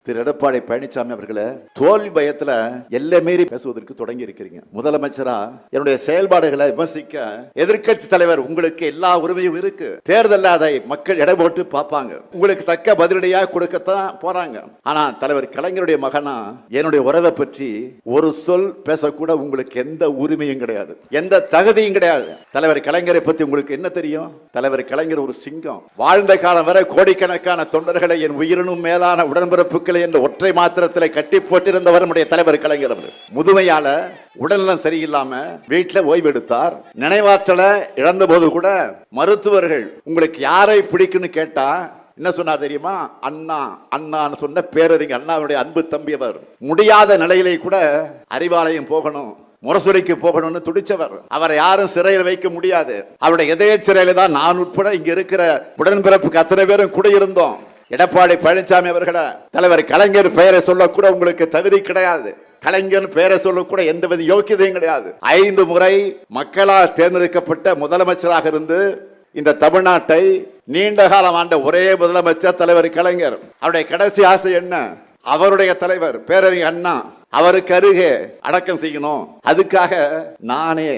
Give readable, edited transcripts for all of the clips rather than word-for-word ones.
திரு எடப்பாடி பழனிசாமி அவர்களே, தோல்வி பயத்துல எல்லை மீறி பேசுவதற்கு தொடங்கி இருக்கிறீங்க. முதலமைச்சரா என்னுடைய செயல்பாடுகளை விமர்சிக்க எதிர்க்கட்சி தலைவர் உங்களுக்கு எல்லா உரிமையும் இருக்கு. தேர்தலில் அதை மக்கள் எடை போட்டு பார்ப்பாங்க. உங்களுக்கு தக்க பதிலடியா கொடுக்கத்தான் போறாங்க. ஆனா தலைவர் கலைஞருடைய மகனா என்னுடைய உறவை பற்றி ஒரு சொல் பேசக்கூட உங்களுக்கு எந்த உரிமையும் கிடையாது, எந்த தகுதியும் கிடையாது. தலைவர் கலைஞரை பத்தி உங்களுக்கு என்ன தெரியும்? தலைவர் கலைஞர் ஒரு சிங்கம். வாழ்ந்த காலம் வரை கோடிக்கணக்கான தொண்டர்களை என் உயிரினும் மேலான உடன்பிறப்புகளை என்ற ஒற்றை மாத்திரத்தில் கட்டி போட்டிருந்தவர் நம்முடைய தலைவர் கலைஞர். முதுமையால உடல்நலம் சரியில்லாம வீட்டில் ஓய்வெடுத்தார். நினைவாற்றல இழந்த போது கூட மருத்துவர்கள் உங்களுக்கு யாரை பிடிக்குன்னு கேட்டா என்ன சொன்னா தெரியுமா? அண்ணா. அண்ணான்னு சொன்ன பேரறிஞர் அண்ணாவுடைய அன்பு தம்பி அவர். முடியாத நிலையிலே கூட அறிவாலயம் போகணும், முரசொலிக்கு போகணும்னு துடிச்சவர். அவரை யாரும் சிறையில் வைக்க முடியாது. அவருடைய இதய சிறையில தான் நான் உட்பட இங்க இருக்கிற உடன்பிறப்புக்கு அத்தனை பேரும் கூட இருந்தோம். எடப்பாடி பழனிசாமி அவர்களே, தலைவர் கலைஞர் பெயரை சொல்லக்கூட உங்களுக்கு தகுதி கிடையாது. கலைஞர் பெயரை சொல்லக்கூட எந்தவித யோக்கியதையும் கிடையாது. 5 முறை மக்களால் தேர்ந்தெடுக்கப்பட்ட முதலமைச்சராக இருந்து இந்த தமிழ்நாட்டை நீண்ட காலம் ஆண்ட ஒரே முதலமைச்சர் தலைவர் கலைஞர். அவருடைய கடைசி ஆசை என்ன? அவருடைய தலைவர் பேரறிஞர் அண்ணா அவருக்கு அருகே அடக்கம் செய்யணும். அதுக்காக நானே,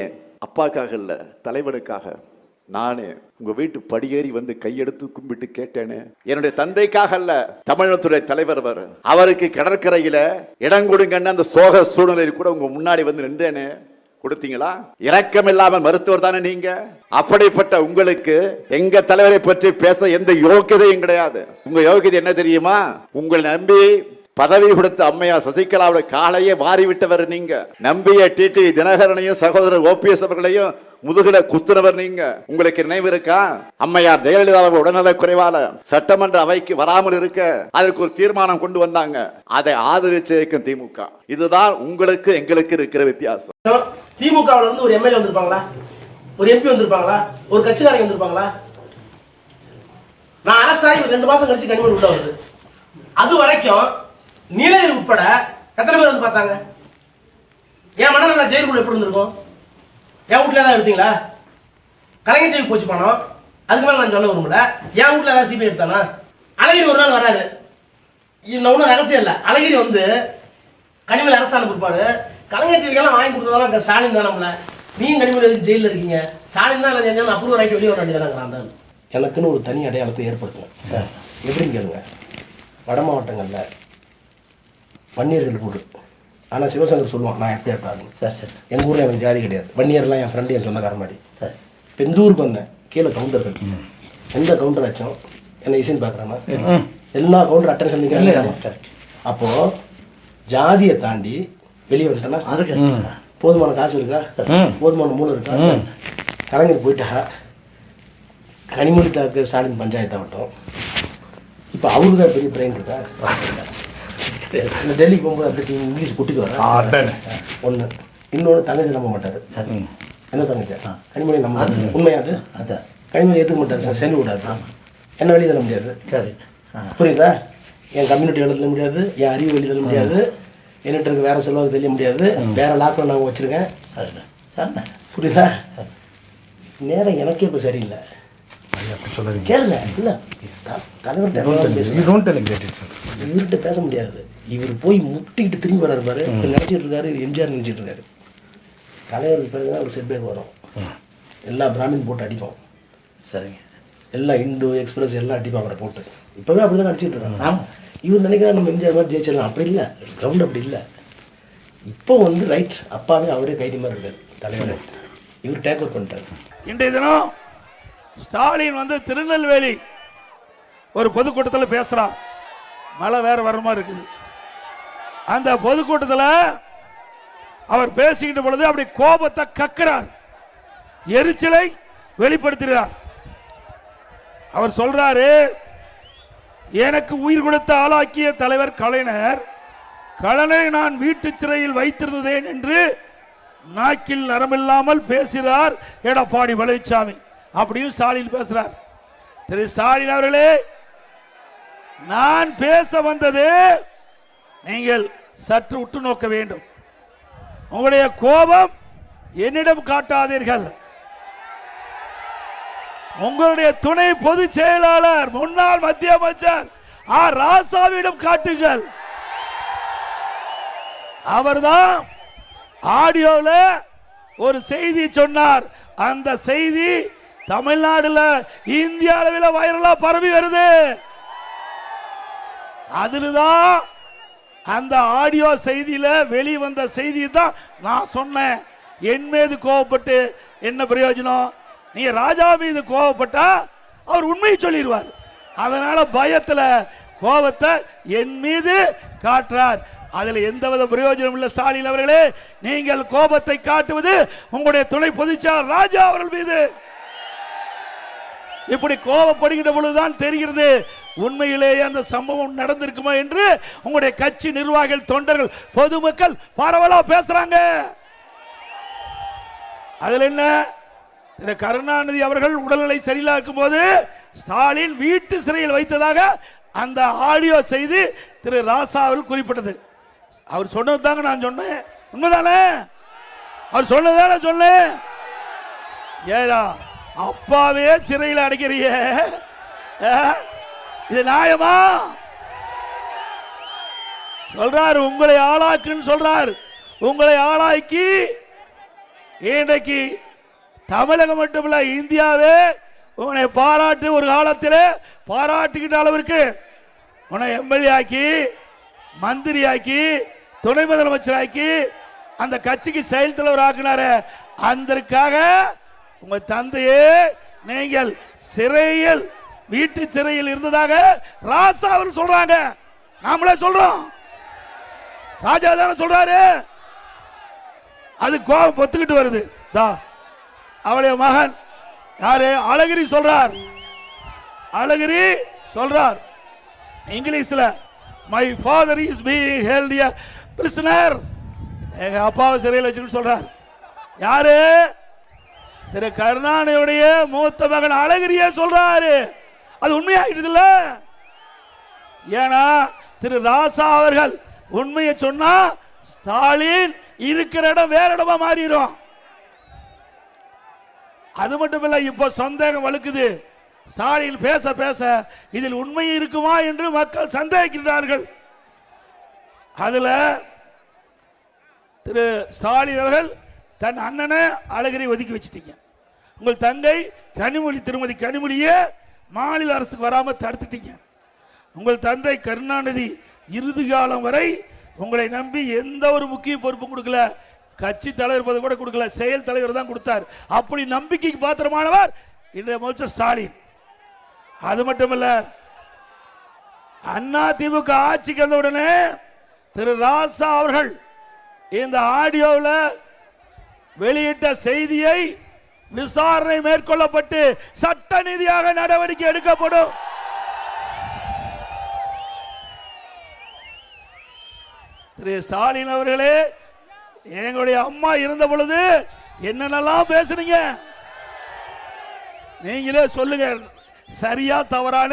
அப்பாக்காக இல்ல, தலைவனுக்காக நானே உங்க வீட்டு படியேறி வந்து கையெடுத்து கும்பிட்டு கேட்டேனே. என்னுடைய தந்தைக்காக அல்ல, தமிழகத்துடைய தலைவர் அவர். அவருக்கு கடற்கரையில இடம் கொடுங்கன்னு அந்த சோக சூழ்நிலையில் கூட உங்க முன்னாடி வந்து நின்றேனே. கொடுத்தீங்களா? இரக்கம் இல்லாமல் மருத்துவர் தானே நீங்க. அப்படிப்பட்ட உங்களுக்கு எங்க தலைவரை பற்றி பேச எந்த யோகியதையும் கிடையாது. உங்க யோகியதை என்ன தெரியுமா? உங்களை நம்பி பதவி கொடுத்த அம்மையார் சசிகலாவுடைய காலையே மாறிவிட்டவர் நீங்க. நம்பிய டிடி தினகரனையும் சகோதரர் ஓபிஎஸ் அவர்களையும் முதுகுல குத்துனவர் நீங்க. உங்களுக்கு நினைவு இருக்கா? அம்மையார் ஜெயலலிதா அவர்கள் உடல்நல குறைவால சட்டமன்ற அவைக்கு வராமல் இருக்க அதற்கு ஒரு தீர்மானம் கொண்டு வந்தாங்க. அதை ஆதரிச்சு திமுக. இதுதான் உங்களுக்கு எங்களுக்கு இருக்கிற வித்தியாசம். திமுகவுல இருந்து ஒரு எம்எல்ஏ வந்திருப்பாங்களா? ஒரு எம்பி வந்திருப்பாங்களா? ஒரு கட்சிக்காரங்க வந்திருப்பாங்களா? நான் அரசாய் 2 மாசம் கழிச்சு கனிமொழி உள்ள வருது. அது வரைக்கும் நீலகிரி உட்பட எத்தனை பேர் வந்து பார்த்தாங்க? என் மனநல ஜெயிலுக்குள்ள எப்படி இருந்திருக்கும்? என் வீட்டுல ஏதாவது எடுத்தீங்களா? கலைஞர் டிவி போச்சு பணம். அதுக்கு மேல நான் சொல்ல விரும்பல. என் வீட்டுல ஏதாவது சிபிஐ எடுத்தானா? அழகிரி ஒரு நாள் வராது. ஒன்னும் ரகசியம் இல்ல. அழகிரி வந்து கனிமொழி அரசாணை பிற்பாடு கலைஞர் டிவிக்கெல்லாம் வாங்கி கொடுத்ததால ஸ்டாலின் தான். நம்மள நீங்க கனிமொழி எதுக்கு ஜெயில இருக்கீங்க? ஸ்டாலின் தான் செஞ்சாலும் அப்ரூவ் ஆகிட்டு வெளியே வர வேண்டியதாங்க. எனக்குன்னு ஒரு தனி அடையாளத்தை ஏற்படுத்துவேன் சார். எப்படின்னு கேளுங்க. வட மாவட்டங்கள்ல வன்னியர்கள் கூடு. ஆனால் சிவசங்கர் சொல்லுவான், நான் எப்படி இருப்பாங்க சார். சார் எங்கள் ஊரில் எனக்கு ஜாதி கிடையாது. வன்னியர்லாம் என் ஃப்ரெண்டு, என் சொந்தக்கார மாதிரி சார். இப்போ இந்த ஊருக்கு வந்தேன், கீழே கவுண்டர்கள். எந்த கவுண்டர் ஆச்சும் என்ன இசைன்னு பார்க்குறேன்னா எல்லா கவுண்டர் அட்டென்ஷன் நிற்கிறாங்க. அப்போது ஜாதியை தாண்டி வெளியே வந்துட்டேன்னா அதுக்கு போதுமான காசு இருக்கா? போதுமான மூளை இருக்கா? கலைஞர் போயிட்டா கனிமொழி தாக்கு ஸ்டாலின் பஞ்சாயத்தாகட்டும். இப்போ அவருக்கு தான் பெரிய பிரெயின் இருக்கா? டெல்லிக்கு போகும்போது அப்படி இங்கிலீஷ் கூட்டிட்டு வர ஒன்று. இன்னொன்று தங்கச்சி நம்ப மாட்டாரு. என்ன தங்கச்சி? கனிமொழி நம்ப உண்மையாது. கனிமொழி ஏற்றுக்க மாட்டாரு சார். சென்று விடாது. என்ன வெளியே தள்ள முடியாது. சரி, புரியுதா? என் கம்யூனிட்டி எழுத முடியாது, என் அறிவு வெளியே தள்ள முடியாது, என்கிட்ட இருக்க வேற செல்வாக்கு தெரிய முடியாது, வேற லாக்ல நான் வச்சிருக்கேன். புரியுதா? நேரம் எனக்கே இப்போ சரியில்லை. கேளுங்க. இல்ல இவர்கிட்ட பேச முடியாது. இவர் போய் முட்டிக்கிட்டு திரும்பி வர்றாரு பாரு. நினைச்சிட்டு இருக்காரு எம்ஜிஆர் நினைச்சிட்டு இருக்காரு. தலைவருக்கு பிறகுதான் ஒரு செட்பேக் வரும். எல்லா பிராமின் போட்டு அடிப்போம். சரிங்க. எல்லா இந்து எக்ஸ்பிரஸ் எல்லாம் அடிப்போம் அவரை போட்டு. இப்பவே அப்படிதான் அடிச்சுட்டு இருக்காங்க. இவர் நினைக்கிறா நம்ம எம்ஜிஆர் மாதிரி ஜெயிச்சிடலாம். அப்படி இல்லை, கிரவுண்ட் அப்படி இல்லை. இப்போ வந்து ரைட் அப்பாவே அவரே கைதி மாதிரி இருக்காரு தலைவர். இவர் டேக் அவுட் பண்ணிட்டாரு. இன்றைய தினம் ஸ்டாலின் வந்து திருநெல்வேலி ஒரு பொதுக்கூட்டத்தில் பேசுறார். மழை வேற வர மாதிரி இருக்குது. அந்த பொதுக்கூட்டத்தில் அவர் பேசிக்கிட்ட பொழுது அப்படி கோபத்தை கக்கிறார், எரிச்சலை வெளிப்படுத்துகிறார். அவர் சொல்றாரு, எனக்கு உயிர் கொடுத்த ஆளாக்கிய தலைவர் கலைஞர், கலைஞரை நான் வீட்டு சிறையில் வைத்திருந்தேன் என்று நாக்கில் நரம்பில்லாமல் பேசுகிறார் எடப்பாடி பழனிசாமி அப்படின்னு ஸ்டாலின் பேசுறார். திரு ஸ்டாலின் அவர்களே, நான் பேச வந்தது நீங்கள் சற்று உற்று நோக்க வேண்டும். உங்களுடைய கோபம் என்னிடம் காட்டாதீர்கள். உங்களுடைய துணை பொதுச் செயலாளர், முன்னாள் மத்திய அமைச்சர் ராசாவிடம் காட்டுங்கள். அவர்தான் ஆடியோல ஒரு செய்தி சொன்னார். அந்த செய்தி தமிழ்நாடுல இந்திய அளவில் வைரலா பரவி வருது. அதுலதான் அந்த ஆடியோ செய்தியில வெளிவந்த செய்தி தான் நான் சொன்னேன். என் மீது கோவப்பட்டு என்ன பிரயோஜனம்? நீ ராஜா மீது கோவப்பட்டா அவர் உண்மையை சொல்லிடுவார். அதனால பயத்துல கோபத்தை என் மீது காட்டுறார். அதுல எந்தவித பிரயோஜனம் இல்லை. ஸ்டாலின் அவர்களே, நீங்கள் கோபத்தை காட்டுவது உங்களுடைய துணை பொதுச்செயலாளர் ராஜா அவர்கள் மீது. இப்படி கோபப்படுகின்ற பொழுதுதான் தெரிகிறது உண்மையிலேயே அந்த சம்பவம் நடந்திருக்குமா என்று. உங்களுடைய கட்சி நிர்வாகிகள், தொண்டர்கள், பொதுமக்கள் பரவலா பேசுறாங்க. அதுல என்ன, திரு கருணாநிதி அவர்கள் உடல்நிலை சரியில்லா இருக்கும் போது ஸ்டாலின் வீட்டு சிறையில் வைத்ததாக அந்த ஆடியோ செய்தி திரு ராசா அவர்கள் குறிப்பிட்டது. அவர் சொன்னது தாங்க நான் சொன்னேன். உண்மைதானே? அவர் சொன்னதானே சொன்னேன். ஏடா அப்பாவே சிறையில் அடைக்கிறிய, இது நியாயமா? சொல்றார் உங்களை ஆளாக்குன்னு சொல்றார். உங்களை ஆளாக்கி இன்றைக்கு தமிழகம் மட்டுமல்ல இந்தியாவே உன்னை பாராட்டு, ஒரு காலத்தில் பாராட்டுகின்ற அளவிற்கு உன்னை எம்எல்ஏ ஆக்கி, மந்திரி ஆக்கி, துணை முதலமைச்சர் ஆக்கி, அந்த கட்சிக்கு செயல் தலைவர் ஆக்கினாரு. அதற்காக உங்க தந்தையே நீங்கள் சிறையில், வீட்டு சிறையில் இருந்ததாக ராசா அவர் சொல்றாங்க. நாமளே சொல்றோம். ராஜா தானே சொல்றாரு. அது கோபம் பொத்துக்கிட்டு வருது. அவளுடைய மகன் யாரு? அழகிரி சொல்றார். அழகிரி சொல்றார் இங்கிலீஷ்ல, my father is being held a prisoner. எங்க அப்பாவை சிறையில் வச்சுன்னு சொல்றார். யாரு? திரு கருணாநிதியுடைய மூத்த மகன் அழகிரியே சொல்றாரு. அது உண்மையாயிட்டு இல்ல. ஏன்னா திரு ராசா அவர்கள் உண்மையை சொன்னா ஸ்டாலின் இருக்கிற இடம் வேற இடமா மாறிடும். அது மட்டும் இல்ல, இப்ப சந்தேகம் வலுக்குது. ஸ்டாலின் பேச பேச இதில் உண்மை இருக்குமா என்று மக்கள் சந்தேகிக்கிறார்கள். அதுல திரு ஸ்டாலின் அவர்கள் தன் அண்ணனை அழகிரி ஒதுக்கி வச்சுட்டீங்க. உங்கள் தங்கை கனிமொழி, திருமதி கனிமொழியே மாநில அரசுக்கு வராம தடுத்துட்டீங்க. உங்கள் தந்தை கருணாநிதி இறுதி காலம் வரை உங்களை நம்பி எந்த ஒரு முக்கிய பொறுப்பும் கொடுக்கல. கட்சி தலைவர் பதவி கூட கொடுக்கல, செயல் தலைவர் தான் கொடுத்தார். அப்படி நம்பிக்கைக்கு பாத்திரமானவர் இன்றைய முதலமைச்சர் ஸ்டாலின். அது மட்டுமல்ல, அண்ணா திமுக ஆட்சிக்கு வந்த உடனே திரு ராசா அவர்கள் இந்த ஆடியோவில் வெளியிட்ட செய்தியை விசாரணை மேற்கொள்ளப்பட்டு சட்ட ரீதியாக நடவடிக்கை எடுக்கப்படும். திரு ஸ்டாலின் அவர்களே, எங்களுடைய அம்மா இருந்த பொழுது என்னென்னலாம் பேசுனீங்க நீங்களே சொல்லுங்க. சரியா தவறான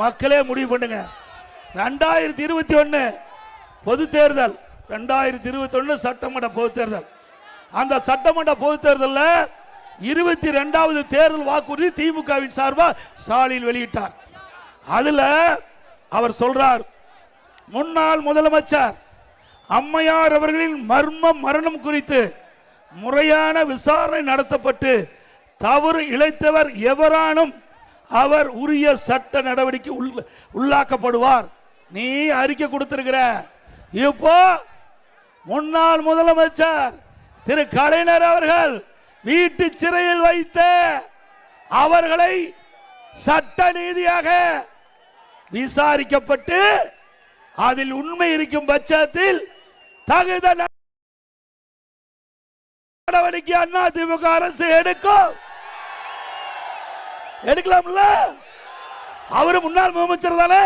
மக்களே முடிவு பண்ணுங்க. 2021 பொது தேர்தல், 2021 சட்டமன்ற பொது தேர்தல். அந்த சட்டமன்ற பொது தேர்தலில் 22வது தேர்தல் வாக்குறுதி திமுகவின் சார்பாக ஸ்டாலின் வெளியிட்டார். அதுல அவர் சொல்றார், முன்னாள் முதலமைச்சர் அம்மையார் அவர்களின் மரணம் குறித்து முறையான விசாரணை நடத்தப்பட்டு தவறு இழைத்தவர் எவரானும் அவர் உரிய சட்ட நடவடிக்கை உள்ளாக்கப்படுவார். நீ அறிக்கை கொடுத்திருக்கிற. இப்போ முன்னாள் முதலமைச்சர் திரு கலைஞர் அவர்கள் வீட்டு சிறையில் வைத்த அவர்களை சட்ட ரீதியாக விசாரிக்கப்பட்டு அதில் உண்மை இருக்கும் பட்சத்தில் தகுந்த நடவடிக்கை அண்ணா திமுக அரசு எடுக்கலாம்ல. அவரு முன்னாள் முதலமைச்சர் தானே.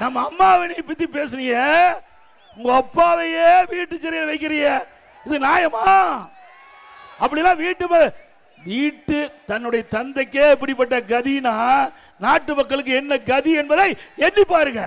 நம்ம அம்மாவை பத்தி பேசுறீங்க, உங்க அப்பாவையே வீட்டு சிறையில் வைக்கிறீங்க. இது நியாயமா? அப்படிலாம் வீட்டு தன்னுடைய தந்தைக்கே இப்படிப்பட்ட கதினா நாட்டு மக்களுக்கு என்ன கதி என்பதை எண்ணி பாருங்க.